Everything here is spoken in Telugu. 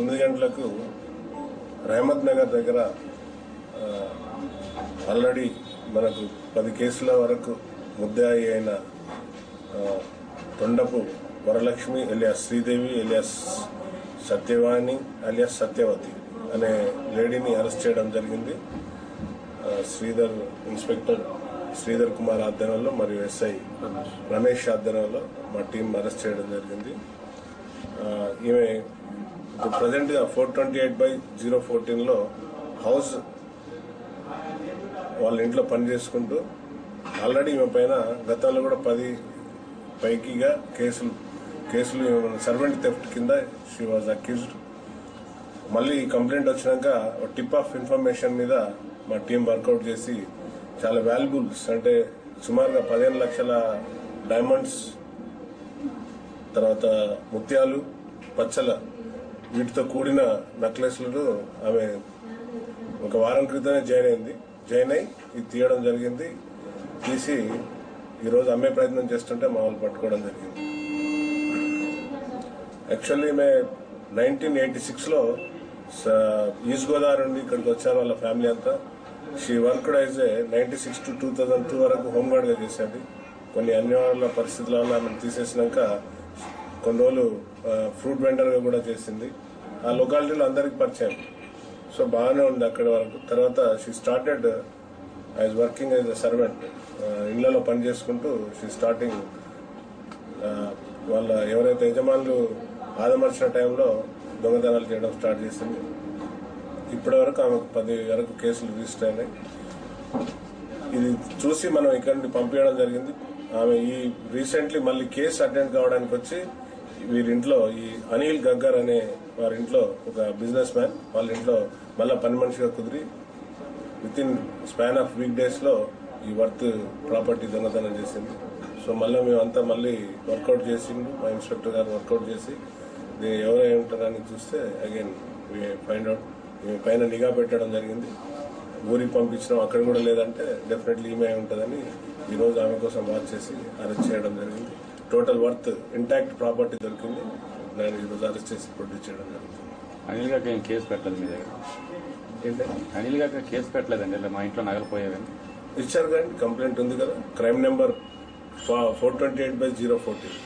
9 గంటలకు రహమత్ నగర్ దగ్గర ఆల్రెడీ మనకు 10 కేసుల వరకు ముద్దాయి అయిన Tondapu Varalakshmi alias Sridevi alias Satyavani alias Satyavathi అనే లేడీని అరెస్ట్ చేయడం జరిగింది. ఇన్స్పెక్టర్ శ్రీధర్ కుమార్ ఆధ్వర్యంలో మరియు ఎస్ఐ రమేష్ ఆధ్వర్యంలో మా టీం అరెస్ట్ చేయడం జరిగింది. ఈమె ఇప్పుడు ప్రజెంట్గా 428/014 హౌస్ వాళ్ళ ఇంట్లో పనిచేసుకుంటూ ఆల్రెడీ ఈమె పైన గతంలో కూడా 10 పైకిగా కేసులు సర్వెంట్ థెఫ్ట్ కింద షీ వాజ్ అక్యూజ్డ్. మళ్ళీ కంప్లైంట్ వచ్చినాక టిప్ ఆఫ్ ఇన్ఫర్మేషన్ మీద మా టీం వర్కౌట్ చేసి చాలా వాల్యుబుల్స్ అంటే సుమారుగా 15 లక్షల డైమండ్స్, తర్వాత ముత్యాలు, పచ్చల వీటితో కూడిన నెక్లెస్లు ఆమె ఒక వారం క్రితమే జాయిన్ అయి ఇది తీయడం జరిగింది. తీసి ఈరోజు అమ్మే ప్రయత్నం చేస్తుంటే మా వాళ్ళు పట్టుకోవడం జరిగింది. యాక్చువల్లీ ఈమె 1986లో ఈస్ట్ గోదావరి నుండి ఇక్కడికి వచ్చారు వాళ్ళ ఫ్యామిలీ అంతా. She worked as a 96 to 2002 వరకు హోంగార్డ్గా చేసేది. కొన్ని అన్యాయాల పరిస్థితుల వల్ల ఆమెను తీసేసినాక కొన్ని రోజులు ఫ్రూట్ వెండర్గా కూడా చేసింది. ఆ లొకాలిటీలో అందరికి పరిచయం. సో బాగానే ఉంది అక్కడి వరకు. తర్వాత she started as working as a servant, ఇళ్లలో పని చేసుకుంటూ షీ స్టార్టింగ్ వాళ్ళ ఎవరైతే యజమానులు ఆదమర్చిన టైంలో దొంగతనాలు చేయడం స్టార్ట్ చేసింది. ఇప్పటి వరకు ఆమెకు 10 వరకు కేసులు రిజిస్టర్ అయినాయి. ఇది చూసి మనం ఇక్కడి నుండి పంపించడం జరిగింది. ఆమె ఈ రీసెంట్లీ మళ్ళీ కేసు అటెండ్ కావడానికి వచ్చి వీరింట్లో ఈ అనిల్ గగ్గర్ అనే వారింట్లో ఒక బిజినెస్ మ్యాన్ వాళ్ళ ఇంట్లో మళ్ళీ పని మనిషిగా కుదిరి with in span of week days లో ఈ వర్త్ ప్రాపర్టీ దొంగతనం చేసింది. సో మేమంతా మళ్ళీ వర్కౌట్ చేసిండు, మా ఇన్స్పెక్టర్ గారు వర్కౌట్ చేసి ఎవరై ఉంటారని చూస్తే అగైన్ ఫైండ్ అవుట్ పైన నిఘా పెట్టడం జరిగింది. ఊరికి పంపించడం అక్కడ కూడా లేదంటే డెఫినెట్లీ ఈమె ఉంటుందని ఈరోజు ఆమె కోసం వాచ్ చేసి అరెస్ట్ చేయడం జరిగింది. టోటల్ వర్త్ ఇంటాక్ట్ ప్రాపర్టీ దొరికింది. నేను ఈరోజు అరెస్ట్ చేసి ప్రొడ్యూస్ చేయడం జరుగుతుంది. అనిల్ గారు ఏం కేసు పెట్టలేదు మీ దగ్గర? అనిల్ గారు కేసు పెట్టలేదండి, మా ఇంట్లో నగలు పోయేవని ఇచ్చారు కానీ కంప్లైంట్ ఉంది కదా, క్రైమ్ నెంబర్ 428/014.